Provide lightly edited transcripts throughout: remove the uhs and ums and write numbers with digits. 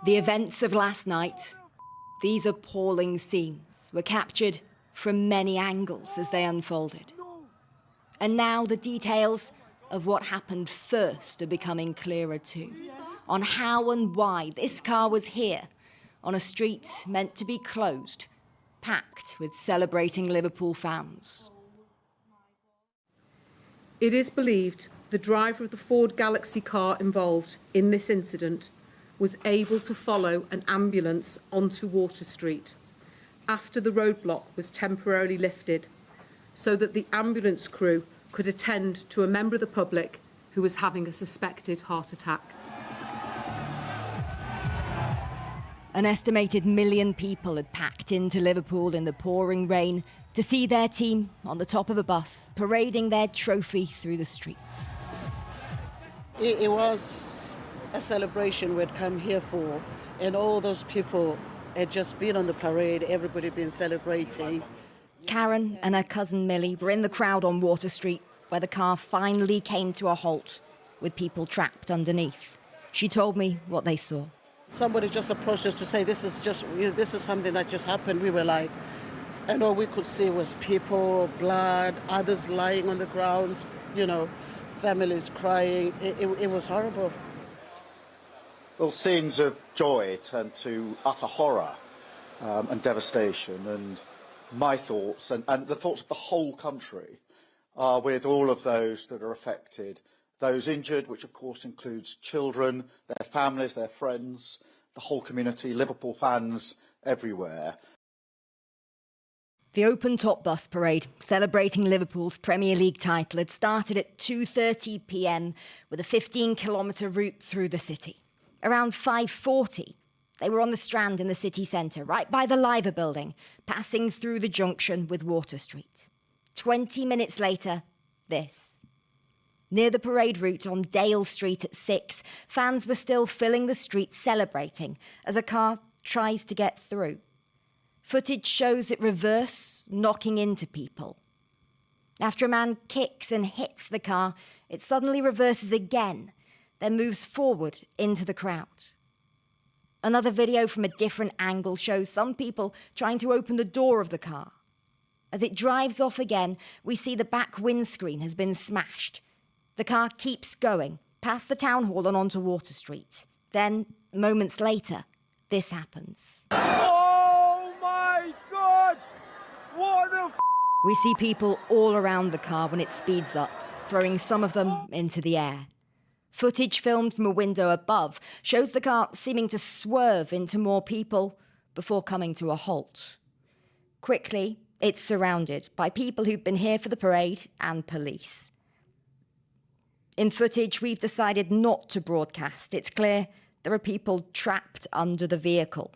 The events of last night, these appalling scenes, were captured from many angles as they unfolded. And now the details of what happened first are becoming clearer too, on how and why this car was here, on a street meant to be closed, packed with celebrating Liverpool fans. It is believed the driver of the Ford Galaxy car involved in this incident was able to follow an ambulance onto Water Street after the roadblock was temporarily lifted so that the ambulance crew could attend to a member of the public who was having a suspected heart attack. An estimated 1 million people had packed into Liverpool in the pouring rain to see their team on the top of a bus parading their trophy through the streets. It was a celebration we'd come here for, and all those people had just been on the parade, everybody been celebrating. Karen and her cousin Millie were in the crowd on Water Street, where the car finally came to a halt, with people trapped underneath. She told me what they saw. Somebody just approached us to say, this is something that just happened. We were like, and all we could see was people, blood, others lying on the ground, families crying. It was horrible. Well, scenes of joy turned to utter horror and devastation, and my thoughts and the thoughts of the whole country are with all of those that are affected, those injured, which of course includes children, their families, their friends, the whole community, Liverpool fans everywhere. The open-top bus parade celebrating Liverpool's Premier League title had started at 2:30 p.m. with a 15-kilometre route through the city. Around 5:40, they were on the Strand in the city centre, right by the Liver building, passing through the junction with Water Street. 20 minutes later, this. Near the parade route on Dale Street at 6, fans were still filling the streets celebrating as a car tries to get through. Footage shows it reverse, knocking into people. After a man kicks and hits the car, it suddenly reverses again, then moves forward into the crowd. Another video from a different angle shows some people trying to open the door of the car. As it drives off again, we see the back windscreen has been smashed. The car keeps going, past the town hall and onto Water Street. Then, moments later, this happens. Oh my God! What the f***? We see people all around the car when it speeds up, throwing some of them into the air. Footage filmed from a window above shows the car seeming to swerve into more people before coming to a halt. Quickly, it's surrounded by people who've been here for the parade and police. In footage we've decided not to broadcast, it's clear there are people trapped under the vehicle.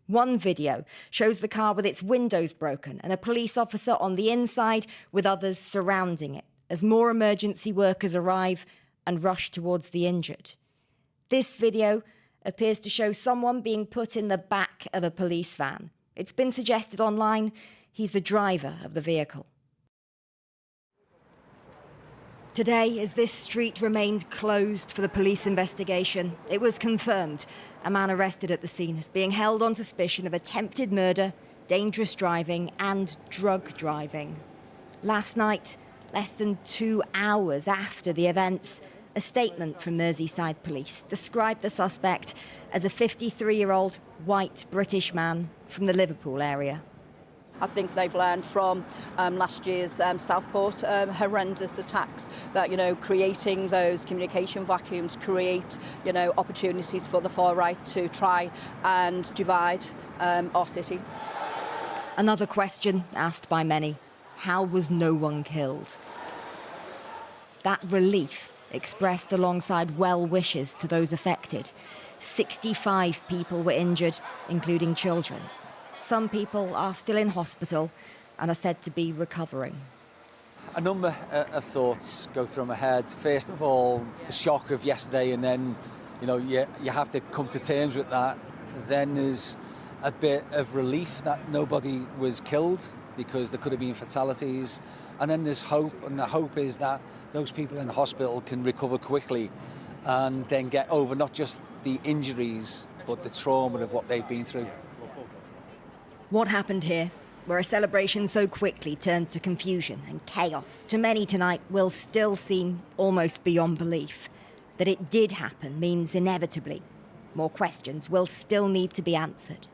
One video shows the car with its windows broken and a police officer on the inside with others surrounding it as more emergency workers arrive and rush towards the injured. This video appears to show someone being put in the back of a police van. It's been suggested online he's the driver of the vehicle. Today, as this street remained closed for the police investigation, it was confirmed a man arrested at the scene is being held on suspicion of attempted murder, dangerous driving and drug driving. Last night, less than 2 hours after the events, a statement from Merseyside Police described the suspect as a 53-year-old white British man from the Liverpool area. I think they've learned from last year's Southport horrendous attacks that, creating those communication vacuums create, opportunities for the far right to try and divide our city. Another question asked by many, how was no one killed? That relief expressed alongside well wishes to those affected. 65 people were injured, including children. Some people are still in hospital and are said to be recovering. A number of thoughts go through my head. First of all, the shock of yesterday, and then, you have to come to terms with that. Then there's a bit of relief that nobody was killed because there could have been fatalities. And then there's hope, and the hope is that those people in the hospital can recover quickly and then get over not just the injuries, but the trauma of what they've been through. What happened here, where a celebration so quickly turned to confusion and chaos, to many tonight will still seem almost beyond belief. That it did happen means inevitably more questions will still need to be answered.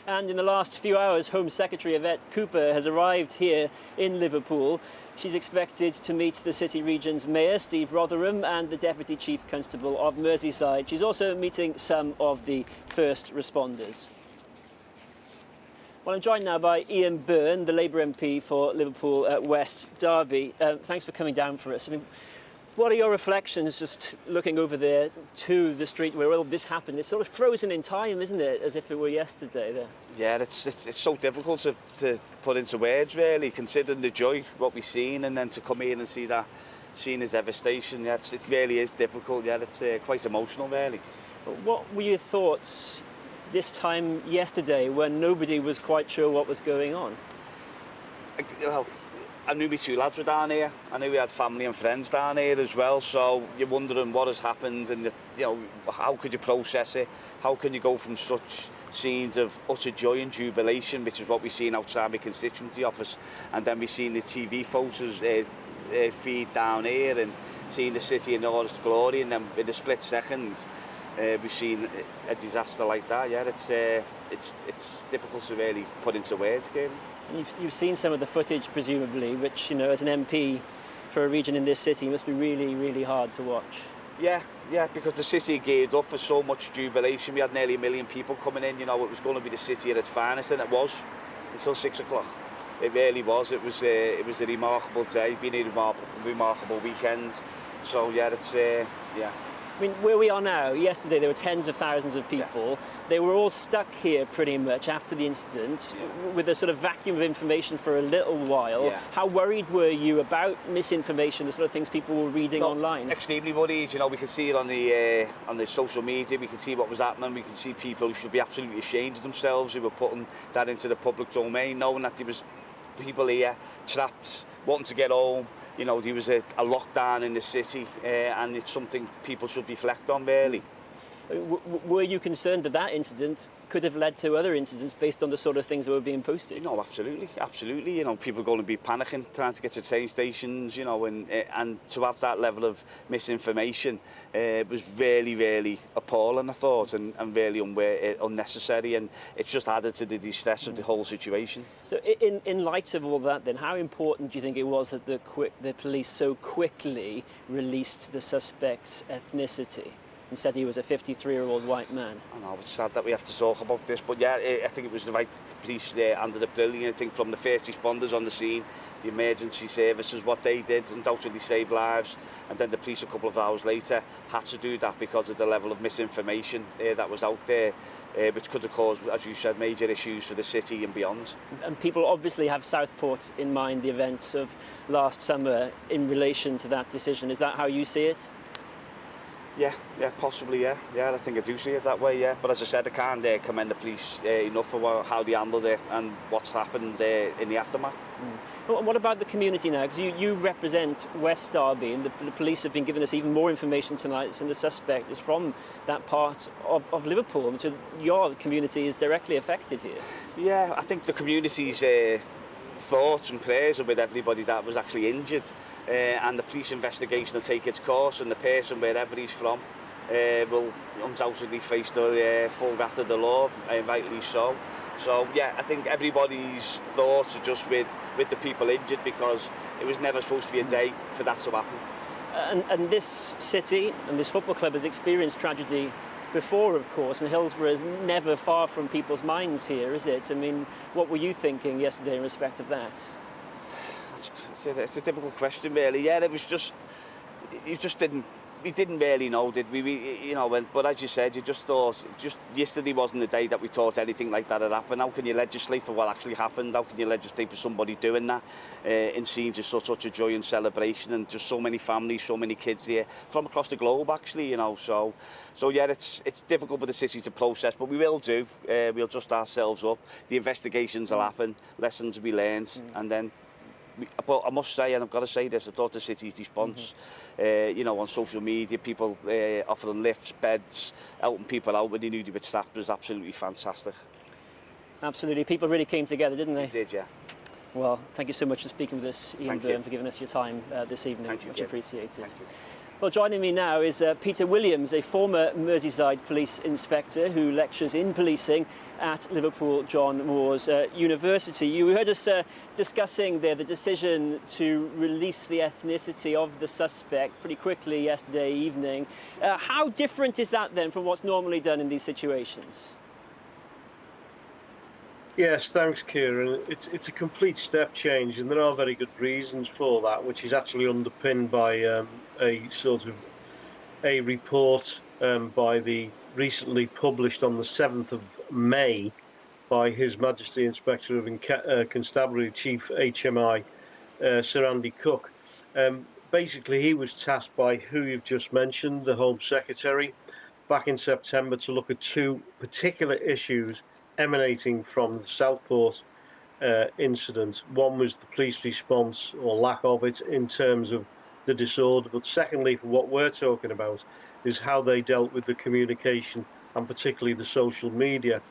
And in the last few hours, Home Secretary Yvette Cooper has arrived here in Liverpool. She's expected to meet the City Region's Mayor, Steve Rotherham, and the Deputy Chief Constable of Merseyside. She's also meeting some of the first responders. Well, I'm joined now by Ian Byrne, the Labour MP for Liverpool West Derby. Thanks for coming down for us. I mean, what are your reflections just looking over there to the street where all this happened? It's sort of frozen in time, isn't it? As if it were yesterday there. Yeah, it's so difficult to put into words, really, considering the joy, what we've seen, and then to come here and see that, seeing his devastation. Yeah, it really is difficult. Yeah, it's quite emotional, really. What were your thoughts this time yesterday when nobody was quite sure what was going on? Well, I knew my two lads were down here. I knew we had family and friends down here as well. So you're wondering what has happened, and how could you process it? How can you go from such scenes of utter joy and jubilation, which is what we've seen outside my constituency office, and then we've seen the TV photos feed down here and seeing the city in all its glory, and then in a split second, we've seen a disaster like that. Yeah, it's difficult to really put into words, Kieran. You've seen some of the footage, presumably, which, as an MP for a region in this city must be really, really hard to watch. Yeah, because the city geared up for so much jubilation. We had nearly 1 million people coming in. It was going to be the city at its finest, and it was until 6 o'clock. It really was. It was a remarkable day, been a remarkable weekend. So yeah, I mean, where we are now, yesterday there were tens of thousands of people. Yeah. They were all stuck here pretty much after the incident, with a sort of vacuum of information for a little while. Yeah. How worried were you about misinformation, the sort of things people were reading online? Extremely worried. We can see it on the social media. We can see what was happening. We can see people who should be absolutely ashamed of themselves who were putting that into the public domain, knowing that there was people here trapped, wanting to get home. There was a lockdown in the city, and it's something people should reflect on, really. Were you concerned that that incident could have led to other incidents based on the sort of things that were being posted? No, absolutely. People are going to be panicking, trying to get to train stations, and to have that level of misinformation was really, really appalling, I thought, and really unnecessary, and it's just added to the distress of the whole situation. So in light of all that, then, how important do you think it was that the police so quickly released the suspect's ethnicity? And said he was a 53-year-old white man. I know, it's sad that we have to talk about this, but yeah, I think it was the right police there, handled it brilliantly. I think from the first responders on the scene, the emergency services, what they did undoubtedly saved lives, and then the police a couple of hours later had to do that because of the level of misinformation that was out there, which could have caused, as you said, major issues for the city and beyond. And people obviously have Southport in mind, the events of last summer in relation to that decision. Is that how you see it? Yeah, possibly, yeah. I think I do see it that way, yeah. But as I said, I can't commend the police enough for how they handled it and what's happened in the aftermath. Well, what about the community now? Because you represent West Derby, and the police have been giving us even more information tonight, and the suspect is from that part of Liverpool, which your community is directly affected here. Yeah, I think the community's thoughts and prayers are with everybody that was actually injured, and the police investigation will take its course, and the person, wherever he's from, will undoubtedly face the full wrath of the law, rightly so. So yeah, I think everybody's thoughts are just with the people injured, because it was never supposed to be a day for that to happen. And this city and this football club has experienced tragedy before, of course, and Hillsborough is never far from people's minds here, is it? I mean, what were you thinking yesterday in respect of that? It's a difficult question, really. Yeah, it was just, we didn't really know, did we? But as you said, you just thought, yesterday wasn't the day that we thought anything like that had happened. How can you legislate for what actually happened? How can you legislate for somebody doing that in scenes of such a joy and celebration, and just so many families, so many kids here from across the globe, actually, So yeah, it's difficult for the city to process, but we will do. We'll dust ourselves up. The investigations will happen, lessons will be learned, and then but I must say, and I've got to say this, I thought the city's response, on social media, people offering lifts, beds, helping people out when they knew they were trapped was absolutely fantastic. Absolutely. People really came together, didn't they? They did, yeah. Well, thank you so much for speaking with us, Ian Byrne, for giving us your time this evening. Thank you, much Jim. appreciated. Thank you. Well, joining me now is Peter Williams, a former Merseyside police inspector who lectures in policing at Liverpool John Moores University. You heard us discussing there the decision to release the ethnicity of the suspect pretty quickly yesterday evening. How different is that then from what's normally done in these situations? Yes, thanks, Kieran. It's a complete step change, and there are very good reasons for that, which is actually underpinned by a report by the recently published on the 7th of May by His Majesty Inspector of Constabulary Chief HMI Sir Andy Cook. Basically, he was tasked by who you've just mentioned, the Home Secretary, back in September to look at two particular issues emanating from the Southport incident. One was the police response or lack of it in terms of the disorder, but secondly, for what we're talking about, is how they dealt with the communication and particularly the social media.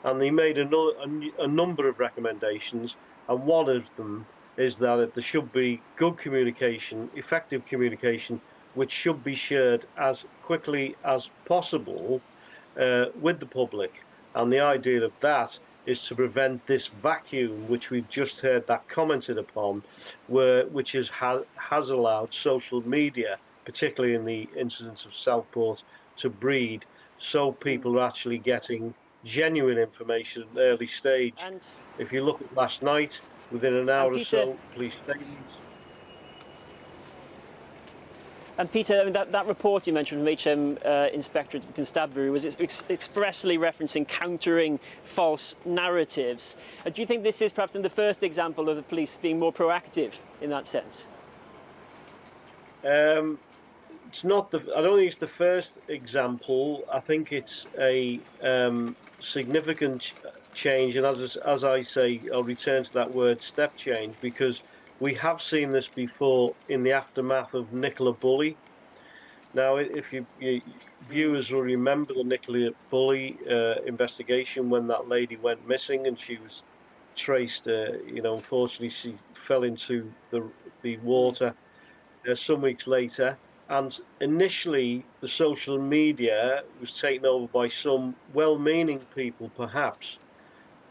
And they made a number of recommendations, and one of them is that there should be good communication, effective communication, which should be shared as quickly as possible with the public. And the idea of that is to prevent this vacuum, which we've just heard that commented upon, which has allowed social media, particularly in the incidents of Southport, to breed, so people are actually getting genuine information at an early stage. And if you look at last night, within an hour or so, police statements. And Peter, I mean, that report you mentioned from HM Inspectorate of Constabulary was expressly referencing countering false narratives. Do you think this is perhaps the first example of the police being more proactive in that sense? It's not I don't think it's the first example. I think it's a significant change, and as I say, I'll return to that word step change, because we have seen this before in the aftermath of Nicola Bulley. Now, if you viewers will remember the Nicola Bulley investigation, when that lady went missing and she was traced, unfortunately she fell into the water some weeks later. And initially, the social media was taken over by some well-meaning people, perhaps,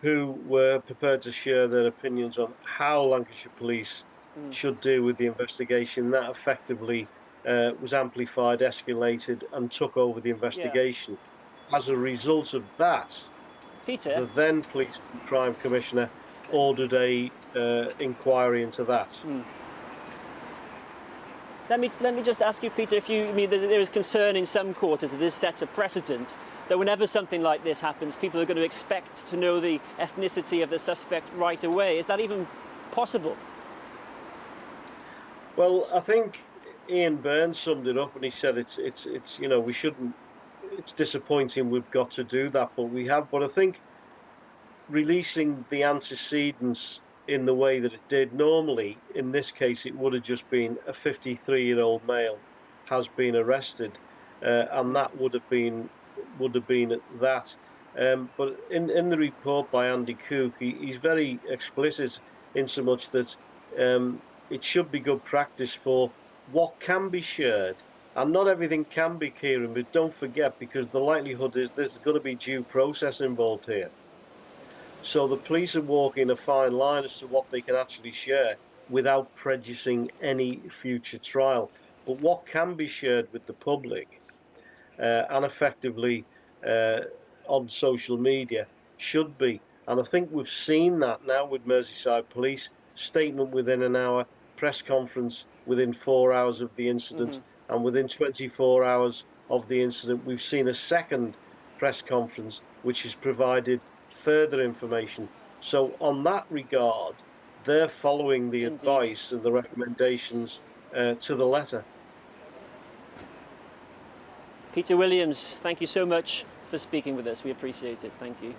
who were prepared to share their opinions on how Lancashire Police should deal with the investigation. That effectively was amplified, escalated, and took over the investigation. Yeah. As a result of that, Peter, the then Police and Crime Commissioner ordered a inquiry into that. Let me just ask you, Peter, if you mean there is concern in some quarters that this sets a precedent that whenever something like this happens, people are going to expect to know the ethnicity of the suspect right away. Is that even possible? Well, I think Ian Byrne summed it up when he said it's we shouldn't. It's disappointing we've got to do that, but we have. But I think releasing the antecedents in the way that it did, normally in this case it would have just been a 53-year-old male has been arrested, and that would have been that. But in the report by Andy Cook, he's very explicit in so much that it should be good practice for what can be shared, and not everything can be, Kieran. But don't forget, because the likelihood is there's going to be due process involved here. So the police are walking a fine line as to what they can actually share without prejudicing any future trial. But what can be shared with the public and effectively on social media should be. And I think we've seen that now with Merseyside Police. Statement within an hour, press conference within 4 hours of the incident, and within 24 hours of the incident, we've seen a second press conference which has provided further information. So on that regard, they're following the advice and the recommendations to the letter. Peter Williams, thank you so much for speaking with us. We appreciate it. Thank you.